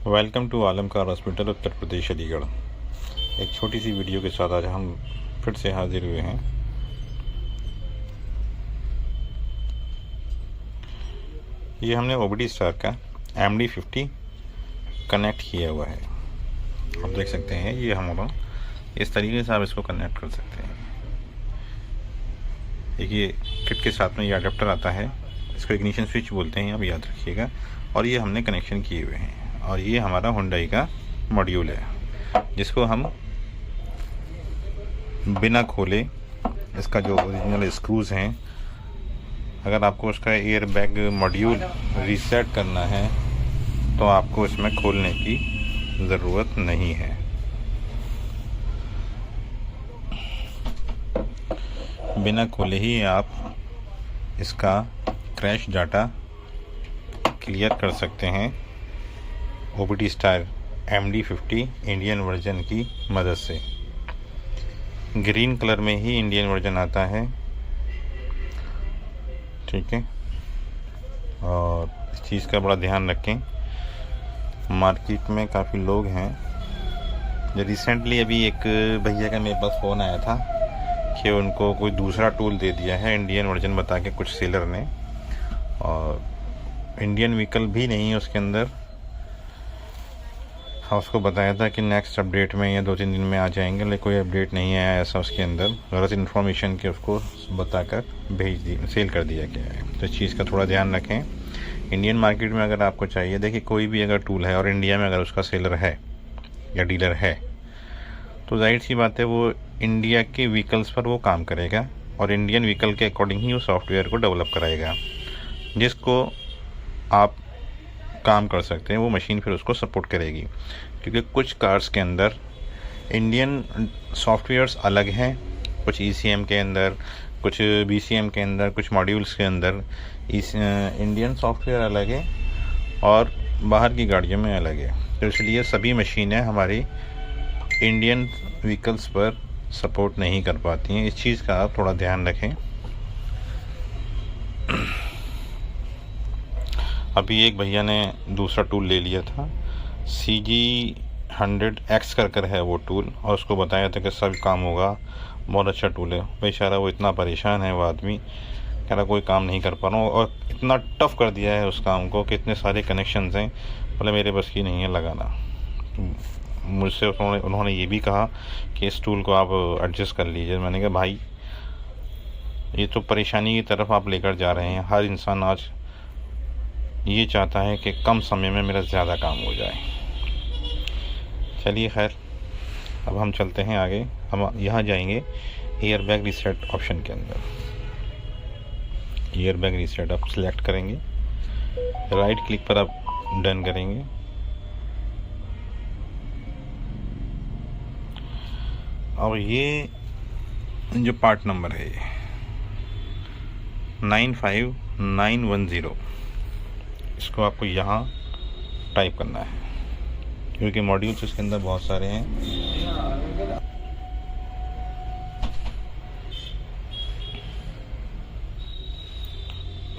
Welcome to आलम कार hospital, Uttar Pradesh, Aligarh. एक छोटी सी वीडियो के साथ आज हम फिर से हाजिर हुए हैं। ये हमने ओबीडी स्टार का MD50 कनेक्ट किया हुआ है। आप देख सकते हैं, ये हमारा इस तरीके से आप इसको कनेक्ट कर सकते हैं। देखिए, किट के साथ में ये अडेप्टर आता है, इसको इग्निशन स्विच बोलते हैं, आप याद रखिएगा। और ये हमने कनेक्शन किए हुए हैं। और ये हमारा हुंडई का मॉड्यूल है, जिसको हम बिना खोले, इसका जो ओरिजिनल स्क्रूज़ हैं, अगर आपको उसका एयर बैग मॉड्यूल रीसेट करना है तो आपको इसमें खोलने की ज़रूरत नहीं है। बिना खोले ही आप इसका क्रैश डाटा क्लियर कर सकते हैं OBD star MD50 Indian version की मदद से। ग्रीन कलर में ही इंडियन वर्जन आता है, ठीक है। और इस चीज़ का बड़ा ध्यान रखें। मार्केट में काफ़ी लोग हैं जो रिसेंटली अभी एक भैया का मेरे पास फ़ोन आया था कि उनको कोई दूसरा टूल दे दिया है इंडियन वर्जन बता के कुछ सेलर ने, और इंडियन व्हीकल भी नहीं है उसके अंदर। हाँ, उसको बताया था कि नेक्स्ट अपडेट में या 2-3 दिन में आ जाएंगे, लेकिन कोई अपडेट नहीं आया ऐसा उसके अंदर। गलत इन्फॉर्मेशन के उसको बताकर भेज दी, सेल कर दिया गया है। तो इस चीज़ का थोड़ा ध्यान रखें। इंडियन मार्केट में अगर आपको चाहिए, देखिए कोई भी अगर टूल है और इंडिया में अगर उसका सेलर है या डीलर है, तो जाहिर सी बात है वो इंडिया के व्हीकल्स पर वो काम करेगा और इंडियन व्हीकल के अकॉर्डिंग ही वो सॉफ्टवेयर को डेवलप कराएगा, जिसको आप काम कर सकते हैं। वो मशीन फिर उसको सपोर्ट करेगी, क्योंकि कुछ कार्स के अंदर इंडियन सॉफ्टवेयर्स अलग हैं, कुछ ECM के अंदर, कुछ BCM के अंदर, कुछ मॉड्यूल्स के अंदर इस इंडियन सॉफ्टवेयर अलग है और बाहर की गाड़ियों में अलग है। तो इसलिए सभी मशीनें हमारी इंडियन व्हीकल्स पर सपोर्ट नहीं कर पाती हैं। इस चीज़ का आप थोड़ा ध्यान रखें। अभी एक भैया ने दूसरा टूल ले लिया था, CG100X कर है वो टूल, और उसको बताया था कि सब काम होगा, बहुत अच्छा टूल है। बेचारा वो इतना परेशान है, वो आदमी कह रहा कोई काम नहीं कर पा रहा हूँ, और इतना टफ़ कर दिया है उस काम को कि इतने सारे कनेक्शंस हैं, बोले मेरे बस की नहीं है लगाना। मुझसे उन्होंने ये भी कहा कि इस टूल को आप एडजस्ट कर लीजिए। मैंने कहा भाई, ये तो परेशानी की तरफ आप लेकर जा रहे हैं। हर इंसान आज ये चाहता है कि कम समय में मेरा ज़्यादा काम हो जाए। चलिए खैर, अब हम चलते हैं आगे। हम यहाँ जाएंगे एयर बैग रीसेट ऑप्शन के अंदर। एयर बैग रीसेट आप सिलेक्ट करेंगे, राइट क्लिक पर आप डन करेंगे। और ये जो पार्ट नंबर है 95910, इसको आपको यहाँ टाइप करना है, क्योंकि मॉड्यूल्स इसके अंदर बहुत सारे हैं।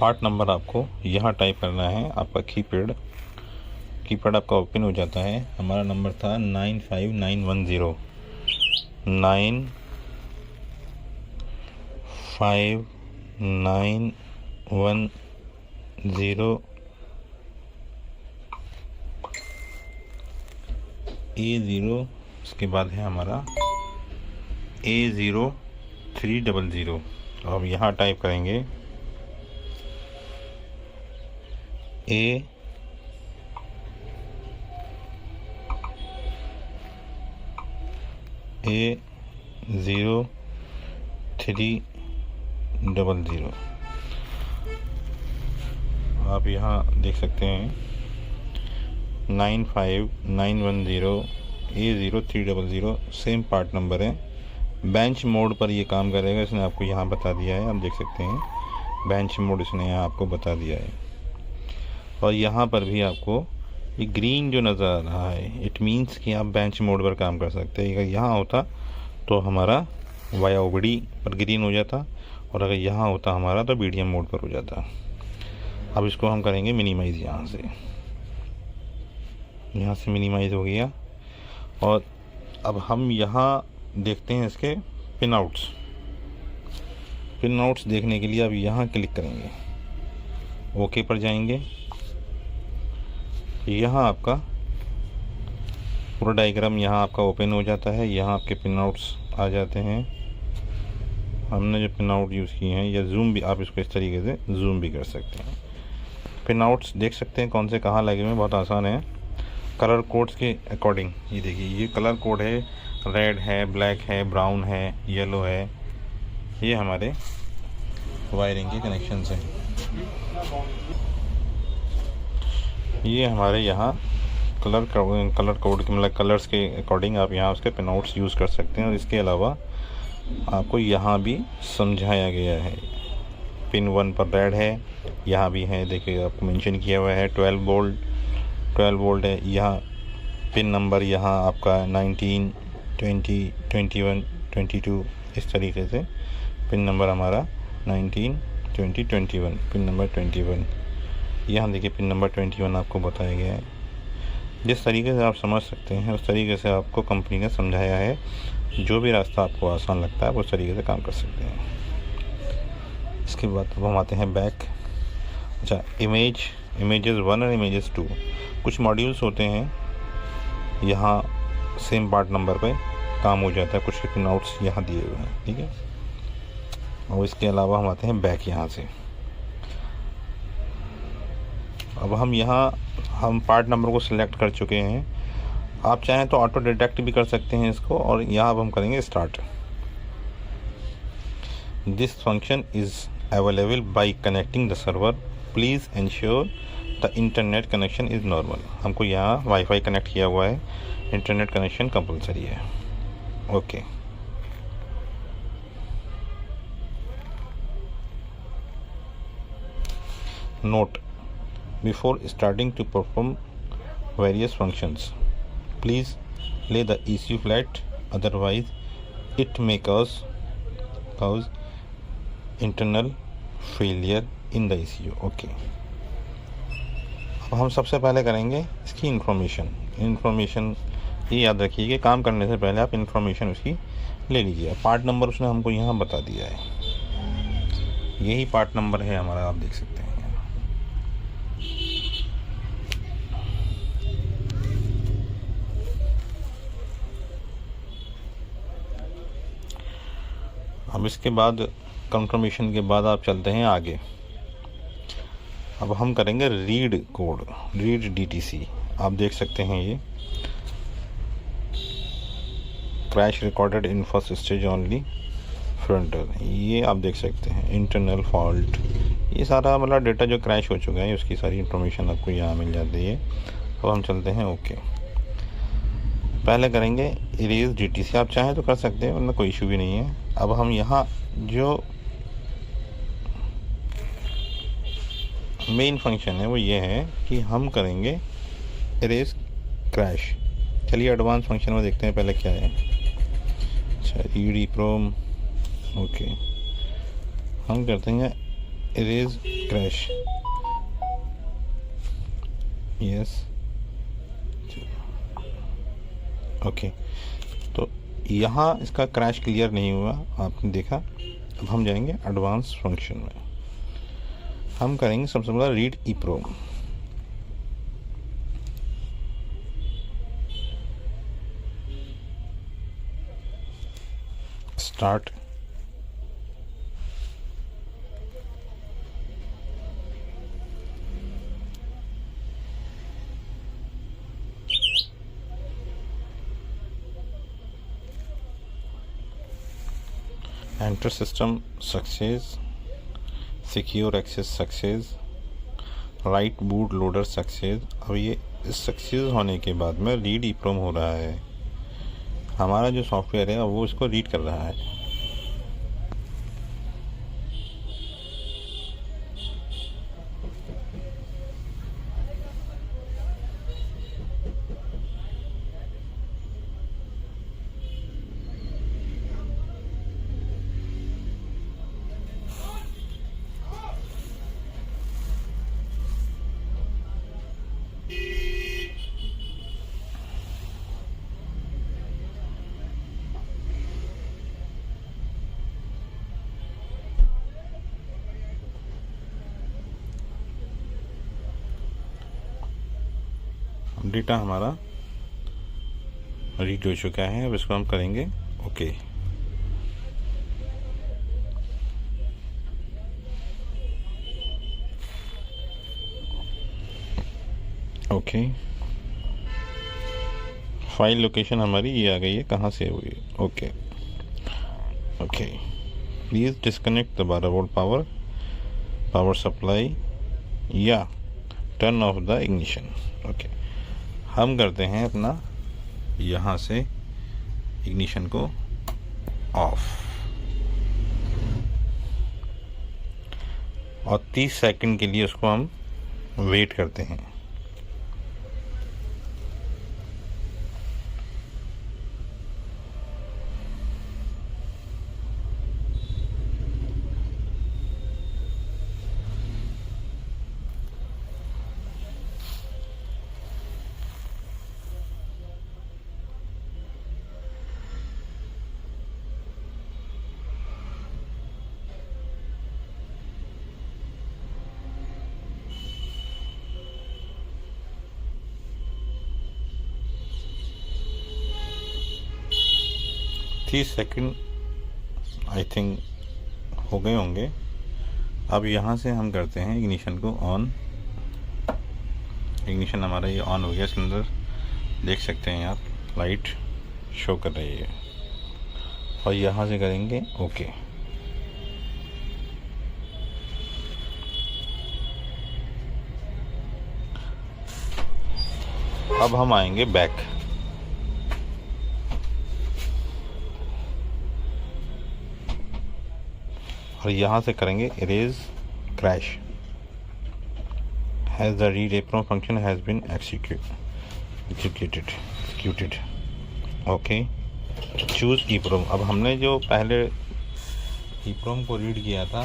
पार्ट नंबर आपको यहाँ टाइप करना है। आपका कीपैड आपका ओपन हो जाता है। हमारा नंबर था 95910, 95910 A0, उसके बाद है हमारा A0300। तो अब यहाँ टाइप करेंगे A0300। आप यहाँ देख सकते हैं 95910 A0300 सेम पार्ट नंबर है। बेंच मोड पर ये काम करेगा, इसने आपको यहाँ बता दिया है। आप देख सकते हैं बेंच मोड इसने यहाँ आपको बता दिया है। और यहाँ पर भी आपको ये ग्रीन जो नज़र आ रहा है, इट मीन्स कि आप बेंच मोड पर काम कर सकते हैं। अगर यहाँ होता तो हमारा वाया ओबीडी पर ग्रीन हो जाता, और अगर यहाँ होता हमारा तो मीडियम मोड पर हो जाता। अब इसको हम करेंगे मिनिमाइज़ यहाँ से। यहाँ से मिनिमाइज़ हो गया। और अब हम यहाँ देखते हैं इसके पिन आउट्स। पिन आउट्स देखने के लिए अब यहाँ क्लिक करेंगे, ओके पर जाएंगे। यहाँ आपका पूरा डायग्राम यहाँ आपका ओपन हो जाता है। यहाँ आपके पिन आउट्स आ जाते हैं। हमने जो पिन आउट यूज़ किए हैं, या जूम भी, आप इसको इस तरीके से जूम भी कर सकते हैं। पिन आउट्स देख सकते हैं कौन से कहाँ लगे हुए हैं, बहुत आसान है। कलर कोड्स के अकॉर्डिंग, ये देखिए ये कलर कोड है, रेड है, ब्लैक है, ब्राउन है, येलो है। ये हमारे वायरिंग के कनेक्शन हैं। ये हमारे यहाँ कलर कोड के मतलब कलर्स के अकॉर्डिंग आप यहाँ उसके पिन आउट्स यूज़ कर सकते हैं। और इसके अलावा आपको यहाँ भी समझाया गया है। पिन 1 पर रेड है, यहाँ भी है, देखिए आपको मेंशन किया हुआ है 12 वोल्ट है। यहाँ पिन नंबर यहाँ आपका 19, 20, 21, 22 इस तरीके से पिन नंबर हमारा 19, 20, 21, पिन नंबर 21। यहाँ देखिए पिन नंबर 21 आपको बताया गया है। जिस तरीके से आप समझ सकते हैं उस तरीके से आपको कंपनी ने समझाया है। जो भी रास्ता आपको आसान लगता है उस तरीके से काम कर सकते हैं। इसके बाद अब हम आते हैं बैक। अच्छा, इमेजेस 1 और इमेजेस 2 कुछ मॉड्यूल्स होते हैं, यहाँ सेम पार्ट नंबर पे काम हो जाता है। कुछ पिन आउट्स यहाँ दिए हुए हैं, ठीक है। और इसके अलावा हम आते हैं बैक यहाँ से। अब हम पार्ट नंबर को सिलेक्ट कर चुके हैं। आप चाहें तो ऑटो डिटेक्ट भी कर सकते हैं इसको। और यहाँ अब हम करेंगे start. This function is available by connecting the server, please ensure the internet connection is normal. हमको यहाँ वाईफाई कनेक्ट किया हुआ है, इंटरनेट कनेक्शन कंपलसरी है। Okay. Note: before starting to perform various functions, please lay the ECU flat, otherwise it may cause internal failure in the ECU. Okay. अब हम सबसे पहले करेंगे इसकी इन्फॉर्मेशन ये याद रखिए कि काम करने से पहले आप इन्फॉर्मेशन उसकी ले लीजिए। पार्ट नंबर उसने हमको यहाँ बता दिया है, यही पार्ट नंबर है हमारा, आप देख सकते हैं। अब इसके बाद कंफर्मेशन के बाद आप चलते हैं आगे। अब हम करेंगे रीड कोड, रीड DTC। आप देख सकते हैं ये crash recorded in first stage only frontal, ये आप देख सकते हैं। इंटरनल फॉल्ट, ये सारा मतलब डेटा जो क्रैश हो चुका है उसकी सारी इंफॉर्मेशन आपको यहाँ मिल जाती है। अब हम चलते हैं ओके। पहले करेंगे इरेज DTC, आप चाहें तो कर सकते हैं वरना कोई इशू भी नहीं है। अब हम यहाँ जो मेन फंक्शन है वो ये है कि हम करेंगे इरेज क्रैश। चलिए एडवांस फंक्शन में देखते हैं पहले क्या है। अच्छा, EEPROM, ओके। हम करते हैं इरेज क्रैश, यस, ओके। तो यहाँ इसका क्रैश क्लियर नहीं हुआ, आपने देखा। अब हम जाएंगे एडवांस फंक्शन में। हम करेंगे सबसे पहले read EEPROM। Start. Enter system success, secure access success, write boot loader success. अब ये सक्सेस होने के बाद में रीड EEPROM हो रहा है। हमारा जो सॉफ्टवेयर है वो इसको रीड कर रहा है। डेटा हमारा रीड हो चुका है। अब इसको हम करेंगे ओके। ओके, फाइल लोकेशन हमारी ये आ गई है, कहाँ से हुई है। Okay okay, please disconnect the 12 volt power supply या turn off the ignition. Okay, हम करते हैं अपना यहाँ से इग्निशन को ऑफ और 30 सेकंड के लिए उसको हम वेट करते हैं। तीस सेकंड आई थिंक हो गए होंगे। अब यहाँ से हम करते हैं इग्निशन को ऑन। इग्निशन हमारा ये ऑन हो गया, सिलेंडर देख सकते हैं आप, लाइट शो कर रही है। और यहाँ से करेंगे ओके। अब हम आएंगे बैक। और यहाँ से करेंगे erase crash. Has the read EPROM function has been executed. Okay, choose EEPROM. अब हमने जो पहले ईप्रोम को रीड किया था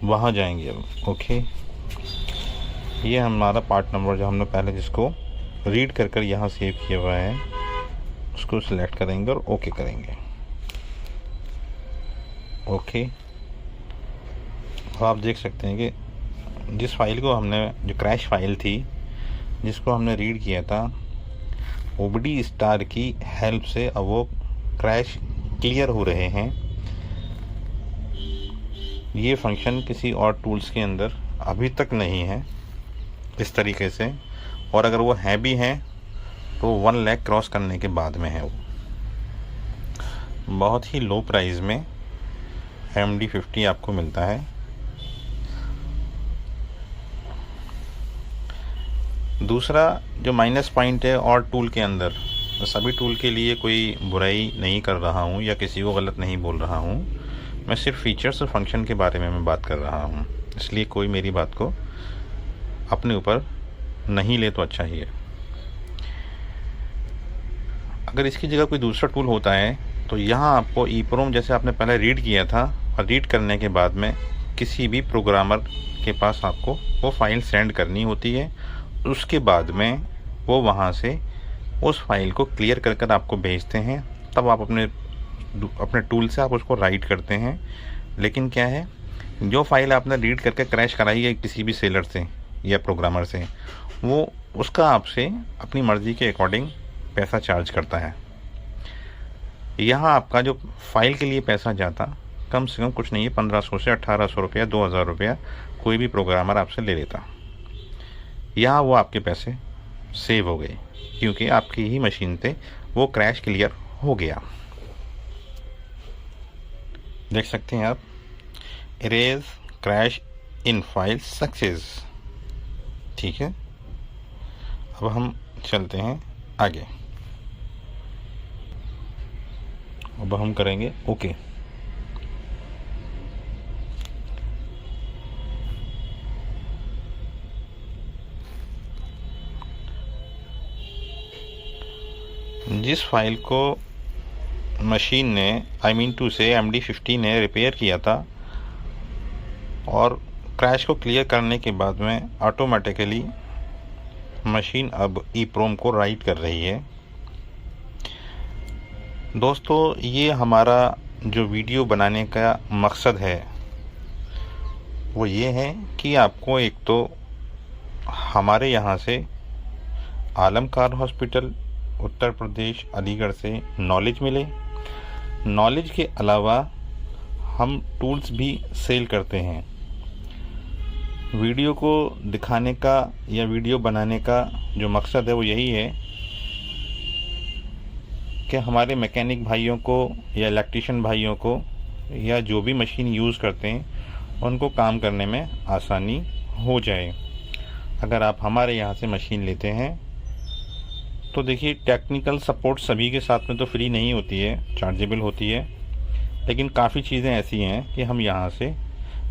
वहाँ जाएंगे अब। ओके, ये हमारा पार्ट नंबर जो हमने पहले जिसको रीड कर यहाँ सेव किया हुआ है उसको सिलेक्ट करेंगे और ओके करेंगे। ओके, आप देख सकते हैं कि जिस फाइल को हमने, जो क्रैश फाइल थी जिसको हमने रीड किया था, ओबीडी स्टार की हेल्प से अब वो क्रैश क्लियर हो रहे हैं। ये फंक्शन किसी और टूल्स के अंदर अभी तक नहीं है इस तरीके से, और अगर वो है भी हैं तो 1 लाख क्रॉस करने के बाद में है। वो बहुत ही लो प्राइस में MD50 आपको मिलता है। दूसरा जो माइनस पॉइंट है और टूल के अंदर, मैं सभी टूल के लिए कोई बुराई नहीं कर रहा हूँ या किसी को गलत नहीं बोल रहा हूँ, मैं सिर्फ फीचर्स और फंक्शन के बारे में मैं बात कर रहा हूँ, इसलिए कोई मेरी बात को अपने ऊपर नहीं ले तो अच्छा ही है। अगर इसकी जगह कोई दूसरा टूल होता है तो यहाँ आपको ईप्रोम जैसे आपने पहले रीड किया था, और रीड करने के बाद में किसी भी प्रोग्रामर के पास आपको वो फाइल सेंड करनी होती है। उसके बाद में वो वहाँ से उस फाइल को क्लियर कर आपको भेजते हैं, तब आप अपने टूल से आप उसको राइट करते हैं। लेकिन क्या है, जो फाइल आपने रीड करके क्रैश कराई है किसी भी सेलर से या प्रोग्रामर से, वो उसका आपसे अपनी मर्ज़ी के अकॉर्डिंग पैसा चार्ज करता है। यहाँ आपका जो फाइल के लिए पैसा जाता कम से कम कुछ नहीं है, 1500 से 1800 रुपया, 2000 रुपया कोई भी प्रोग्रामर आपसे ले लेता। यहाँ वो आपके पैसे सेव हो गए क्योंकि आपकी ही मशीन पे वो क्रैश क्लियर हो गया। देख सकते हैं आप, erase crash in file success. ठीक है, अब हम चलते हैं आगे। अब हम करेंगे ओके। जिस फाइल को मशीन ने टू से MD50 ने रिपेयर किया था और क्रैश को क्लियर करने के बाद में ऑटोमेटिकली मशीन अब ईप्रोम को राइट कर रही है। दोस्तों, ये हमारा जो वीडियो बनाने का मकसद है वो ये है कि आपको एक तो हमारे यहाँ से आलम खान हॉस्पिटल उत्तर प्रदेश अलीगढ़ से नॉलेज मिले। नॉलेज के अलावा हम टूल्स भी सेल करते हैं। वीडियो को दिखाने का या वीडियो बनाने का जो मकसद है वो यही है कि हमारे मैकेनिक भाइयों को या इलेक्ट्रीशियन भाइयों को या जो भी मशीन यूज़ करते हैं उनको काम करने में आसानी हो जाए। अगर आप हमारे यहाँ से मशीन लेते हैं तो देखिए, टेक्निकल सपोर्ट सभी के साथ में तो फ्री नहीं होती है, चार्जेबल होती है, लेकिन काफ़ी चीज़ें ऐसी हैं कि हम यहाँ से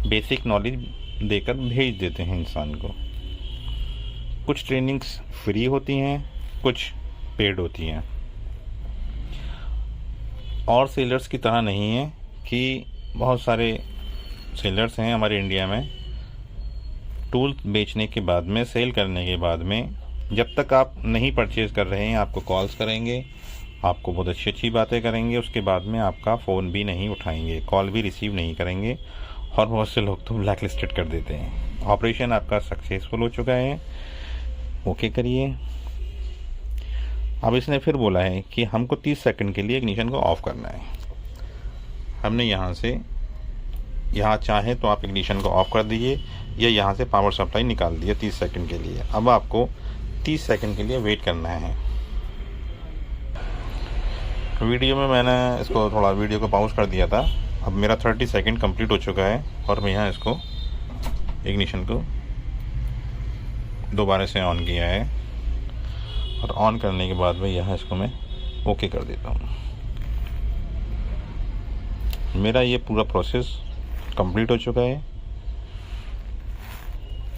बेसिक नॉलेज देकर भेज देते हैं इंसान को। कुछ ट्रेनिंग्स फ्री होती हैं, कुछ पेड होती हैं। और सेलर्स की तरह नहीं है कि बहुत सारे सेलर्स हैं हमारे इंडिया में, टूल बेचने के बाद में, सेल करने के बाद में, जब तक आप नहीं परचेज़ कर रहे हैं आपको कॉल्स करेंगे, आपको बहुत अच्छी अच्छी बातें करेंगे, उसके बाद में आपका फ़ोन भी नहीं उठाएंगे, कॉल भी रिसीव नहीं करेंगे, और बहुत से लोग तो ब्लैक लिस्टेड कर देते हैं। ऑपरेशन आपका सक्सेसफुल हो चुका है, ओके करिए। अब इसने फिर बोला है कि हमको 30 सेकंड के लिए इग्निशन को ऑफ़ करना है। हमने यहाँ चाहे तो आप इग्निशन को ऑफ़ कर दीजिए या यहाँ से पावर सप्लाई निकाल दिए 30 सेकंड के लिए। अब आपको 30 सेकंड के लिए वेट करना है। वीडियो में मैंने इसको थोड़ा वीडियो को पॉज कर दिया था। अब मेरा 30 सेकंड कंप्लीट हो चुका है और मैं यहाँ इसको इग्निशन को दोबारा से ऑन किया है, और ऑन करने के बाद में यहाँ इसको मैं ओके कर देता हूँ। मेरा ये पूरा प्रोसेस कंप्लीट हो चुका है।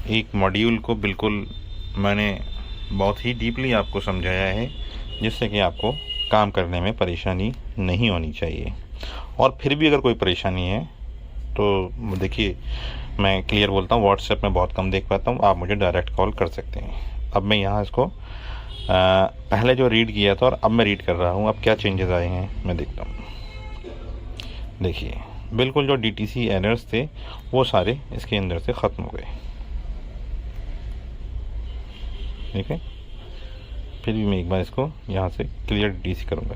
एक मॉड्यूल को बिल्कुल मैंने बहुत ही डीपली आपको समझाया है, जिससे कि आपको काम करने में परेशानी नहीं होनी चाहिए। और फिर भी अगर कोई परेशानी है तो देखिए, मैं क्लियर बोलता हूँ, व्हाट्सएप में बहुत कम देख पाता हूँ, आप मुझे डायरेक्ट कॉल कर सकते हैं। अब मैं यहाँ इसको पहले जो रीड किया था और अब मैं रीड कर रहा हूँ, अब क्या चेंजेस आए हैं मैं देखता हूँ। देखिए, बिल्कुल जो DTC एरर्स थे वो सारे इसके अंदर से ख़त्म हो गए। ठीक है, फिर भी मैं एक बार इसको यहाँ से क्लियर DTC करूँगा।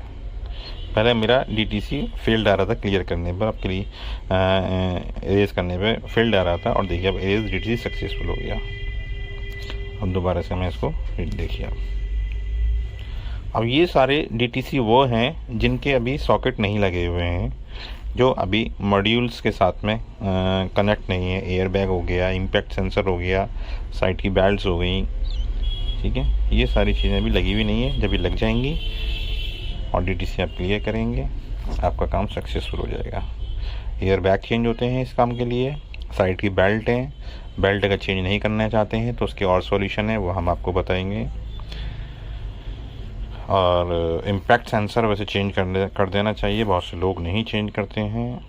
पहले मेरा DTC फेल्ड आ रहा था क्लियर करने पर, अब इरेज करने पे फेल्ड आ रहा था, और देखिए अब इरेज DTC सक्सेसफुल हो गया। अब दोबारा से मैं इसको देखिए, अब ये सारे DTC वो हैं जिनके अभी सॉकेट नहीं लगे हुए हैं, जो अभी मॉड्यूल्स के साथ में कनेक्ट नहीं है। एयर बैग हो गया, इम्पैक्ट सेंसर हो गया, साइड की बेल्ट्स हो गई। ठीक है, ये सारी चीज़ें अभी लगी हुई नहीं है। जब ये लग जाएंगी और DTC आप क्लियर करेंगे, आपका काम सक्सेसफुल हो जाएगा। एयर बैग चेंज होते हैं इस काम के लिए, साइड की बेल्ट हैं, बेल्ट अगर चेंज नहीं करना चाहते हैं तो उसके और सॉल्यूशन है, वो हम आपको बताएंगे। और इम्पैक्ट सेंसर वैसे चेंज कर देना चाहिए, बहुत से लोग नहीं चेंज करते हैं।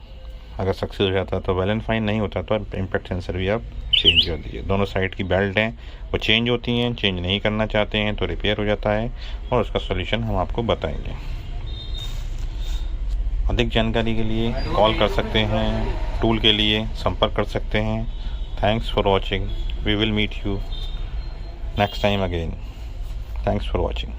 अगर सक्सेस हो जाता तो वेल एंड फाइन, नहीं होता तो इम्पैक्ट सेंसर भी आप चेंज कर दीजिए। दोनों साइड की बेल्ट हैं वो चेंज होती हैं, चेंज नहीं करना चाहते हैं तो रिपेयर हो जाता है, और उसका सॉल्यूशन हम आपको बताएंगे। अधिक जानकारी के लिए कॉल कर सकते हैं, टूल के लिए संपर्क कर सकते हैं। Thanks for watching, we will meet you next time again. Thanks for watching.